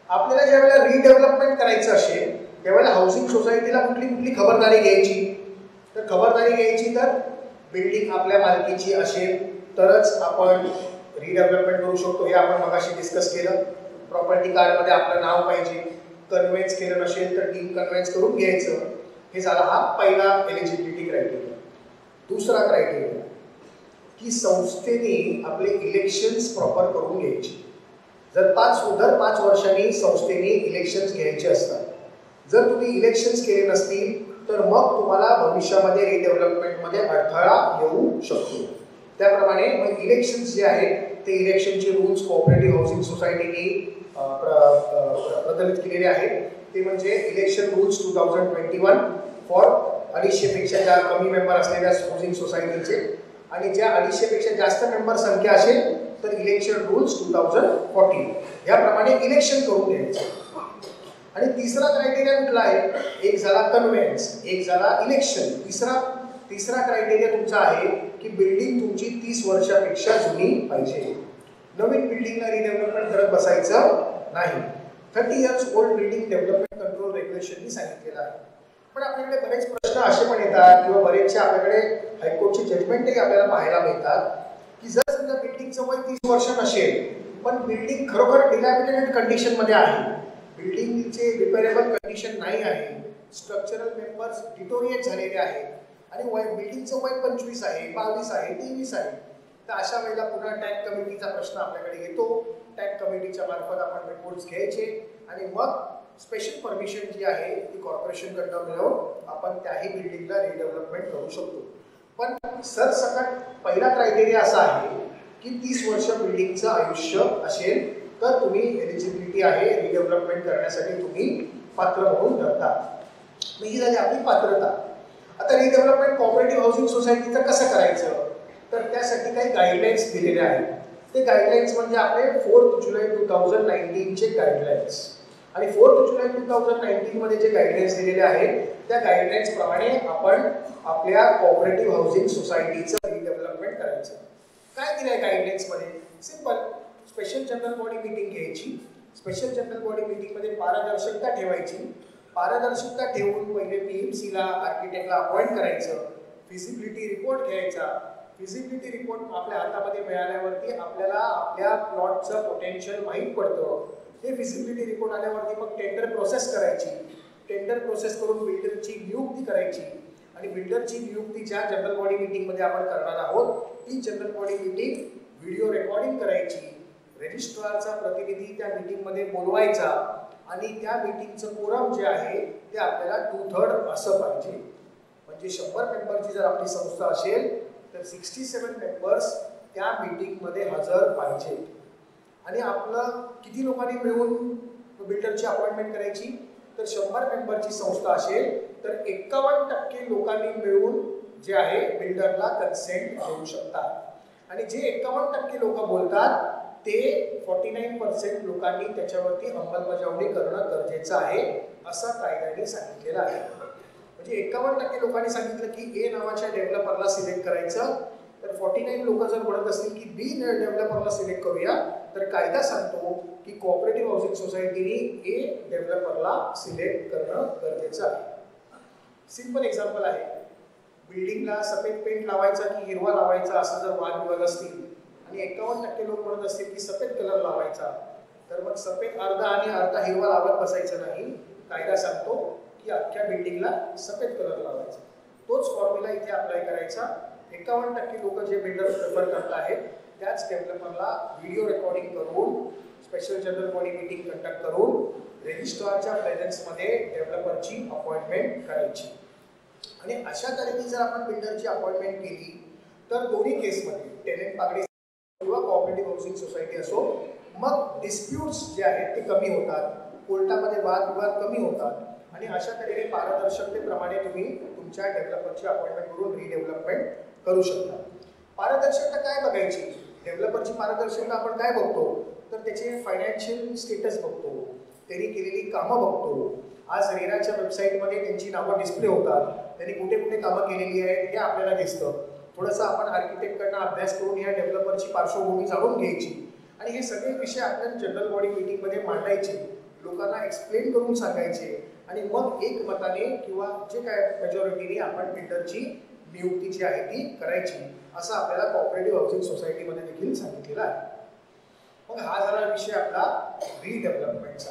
आपल्याला ज्यावेळेला रिडेव्हलपमेंट करायचं असेल त्यावेळेला हाऊसिंग सोसायटीला कुठली खबरदारी घ्यायची, तर खबरदारी घ्यायची तर बिल्डिंग आपल्या मालकीची असेल तरच आपण रिडेव्हलपमेंट करू शकतो. हे आपण मगाशी डिस्कस केलं. प्रॉपर्टी कार्डमध्ये आपलं नाव पाहिजे, कन्व्हेन्स केलं नसेल तर डीम कन्व्हेन्स करून घ्यायचं. हे झाला हा पहिला एलिजिबिलिटी क्रायटेरिया. दुसरा क्रायटेरिया की संस्थेने आपले इलेक्शन्स प्रॉपर करून घ्यायचे. दर 5 वर्षांनी संस्थेने इलेक्शन्स घ्यायचे असतात. जर तुम्ही इलेक्शन्स केले नसतील तर मग तुम्हाला भविष्यामध्ये रिडेव्हलपमेंटमध्ये अडथळा येऊ शकतो. त्याप्रमाणे मग इलेक्शन्स जे आहेत ते इलेक्शनचे रूल्स कोऑपरेटिव्ह हाऊसिंग सोसायटीने प्रचलित केलेले आहेत. ते म्हणजे इलेक्शन रूल्स 2021 फॉर 250 पेक्षा कमी मेंबर असलेल्या हाऊसिंग सोसायटीचे, आणि ज्या 250 पेक्षा जास्त मेंबर संख्या असेल तर इलेक्शन रूल्स 2014 याप्रमाणे इलेक्शन करून घ्यायचं. आणि तिसरा क्रायटेरिया कुठला आहे? एक झाला कन्व्हेन्स, एक झाला इलेक्शन. तिसरा क्रायटेरिया तुमचा आहे की बिल्डिंग तुमची 30 वर्षापेक्षा जुनी पाहिजे. नवीन बिल्डिंगला रिडेव्हलपमेंट करत बसायचं नाही. 30 years old building development control रेग्युलेशननी सांगितलेलं आहे. पण आपल्याकडे बरेच प्रश्न असे पण येतात किंवा बरेचसे आपल्याकडे हायकोर्टचे जजमेंटही आपल्याला पाहायला मिळतात की जर समजा बिल्डिंगचं वय 30 वर्ष नसेल पण बिल्डिंग खरोखर डिलॅपिडेटेड कंडिशनमध्ये आहे, बिल्डिंगचे रिपेरेबल कंडिशन नाही आहे, स्ट्रक्चरल मेंबर्स डिटोरिएट झालेले आहेत आणि बिल्डिंगचं वय 25 आहे, 22 आहे, 23 आहे, तर अशा वेळेला पुन्हा टॅग कमिटीचा प्रश्न आपल्याकडे येतो. टॅग कमिटीच्या मार्फत आपण रिपोर्ट्स घ्यायचे आणि मग स्पेशल परमिशन जी आहे ती कॉर्पोरेशनकडनं मिळवून आपण त्याही बिल्डिंगला रिडेव्हलपमेंट करू शकतो. पण सरसकट पहिला क्रायटेरिया असा आहे की 30 वर्ष बिल्डिंगचं आयुष्य असेल तर तुम्ही एलिजिबिलिटी आहे रिडेव्हलपमेंट करण्यासाठी तुम्ही पात्र म्हणून ठरता. ही झाली आपली पात्रता. आता रिडेव्हलपमेंट कोऑपरेटिव्ह हाऊसिंग सोसायटीचं कसं करायचं, तर त्यासाठी काही गाईडलाईन्स दिलेले आहेत. ते गाईडलाईन्स म्हणजे आपले 4 जुलै 2019चे गाईडलाईन्स. आणि 4 जुलै 2019 मध्ये जे गाईडलाईन्स दिलेले आहेत त्या गाईडलाईन्स प्रमाणे आपण आपल्या कोऑपरेटिव्ह हाऊसिंग सोसायटीचं रिडेव्हलपमेंट करायचं. काय दिलं आहे गाईडलाईन्स मध्ये? Simple. Special general body meeting घ्यायची. स्पेशल जनरल बॉडी मीटिंगमध्ये पारदर्शकता ठेवायची. पारदर्शकता ठेवून पहिले PMCला आर्किटेक्टला अपॉइंट करायचं. फिजिबिलिटी रिपोर्ट घ्यायचा. फिजिबिलिटी रिपोर्ट आपल्या हातामध्ये मिळाल्यावरती आपल्याला आपल्या प्लॉटचं पोटेन्शियल माहीत पडतं. हे फिजिबिलिटी रिपोर्ट आल्यावरती मग टेंडर प्रोसेस करायची. टेंडर प्रोसेस करून बिल्डरची नियुक्ती करायची आणि बिल्डरची नियुक्ती ज्या जनरल बॉडी मीटिंगमध्ये आपण करणार आहोत ती general body meeting video recording करायची. रजिस्ट्रारचा प्रतिनिधी त्या मीटिंगमध्ये बोलवायचा आणि त्या मीटिंगचं कोरम जे आहे ते आपल्याला 2/3 असं पाहिजे. म्हणजे 100 मेंबरची जर आपली संस्था असेल तर 67 मेंबर्स त्या मीटिंगमध्ये हजर पाहिजे. आणि आपलं किती लोकांनी मिळून बिल्डरची अपॉइंटमेंट करायची, तर 100 मेंबरची संस्था असेल तर 51% लोकांनी मिळून जे आहे बिल्डरला कन्सेंट देऊ शकतात. आणि जे 51% लोक बोलतात ते 49% लोकांनी त्याच्यावरती अंमलबजावणी करणं गरजेचं आहे असं कायद्याने सांगितलेलं आहे. म्हणजे 51% लोकांनी सांगितलं की A नावाच्या डेव्हलपरला सिलेक्ट करायचं, तर 49 लोक जर म्हणत असतील की B डेव्हलपरला सिलेक्ट करूया, तर कायदा सांगतो की कोऑपरेटिव्ह हाऊसिंग सोसायटीने A डेव्हलपरला सिलेक्ट करणं गरजेचं आहे. सिंपल एक्झाम्पल आहे. बिल्डिंगला सफेद पेंट लावायचा की हिरवा लावायचा असं जर वादविवाद असतील आणि 51% लोक म्हणत असतील की सफेद कलर लावायचा, तर मग सफेद अर्धा आणि अर्धा हिरवा लावत बसायचं नाही. कायदा सांगतो की अख्ख्या बिल्डिंगला सफेद कलर लावायचा. तोच फॉर्म्युला इथे अप्लाय करायचा. 51% लोक जे बिल्डर प्रेफर करत आहेत त्याच डेव्हलपरला व्हिडिओ रेकॉर्डिंग करून special general body meeting conduct करून रजिस्ट्रारच्या प्रेझेन्समध्ये डेव्हलपरची अपॉइंटमेंट करायची. आणि अशा तऱ्हेने जर आपण बिल्डरची अपॉइंटमेंट केली तर दोन्ही केसमध्ये टेनंट पागडी किंवा कोऑपरेटिव्ह हाऊसिंग सोसायटी असो, मग डिस्प्यूट्स जे आहेत ते कमी होतात, कोर्टामध्ये वादविवाद कमी होतात आणि अशा तऱ्हेने पारदर्शकतेप्रमाणे तुम्ही तुमच्या डेव्हलपरची अपॉइंटमेंट करून रिडेव्हलपमेंट करू शकता. पारदर्शकता काय बघायची? डेव्हलपरची पारदर्शकता आपण काय बघतो, तर त्याचे फायनान्शियल स्टेटस बघतो, त्यांनी केलेली कामं बघतो. आज रेराच्या वेबसाईटमध्ये त्यांची नावं डिस्प्ले होतात, त्यांनी कुठे कुठे कामं केलेली आहेत हे आपल्याला दिसतं. थोडंसं आपण आर्किटेक्टकडनं अभ्यास करून या डेव्हलपरची पार्श्वभूमी जाणून घ्यायची आणि हे सगळे विषय आपल्याला जनरल बॉडी मीटिंगमध्ये मांडायचे. लोकांना एक्सप्लेन करून सांगायचे आणि मग एकमताने किंवा जे काय मेजॉरिटीने आपण बिल्डरची नियुक्ती जी आहे ती करायची, असं आपल्याला कोऑपरेटिव्ह हाऊसिंग सोसायटीमध्ये देखील सांगितलेलं आहे. मग हा झाला विषय आपला रिडेव्हलपमेंटचा.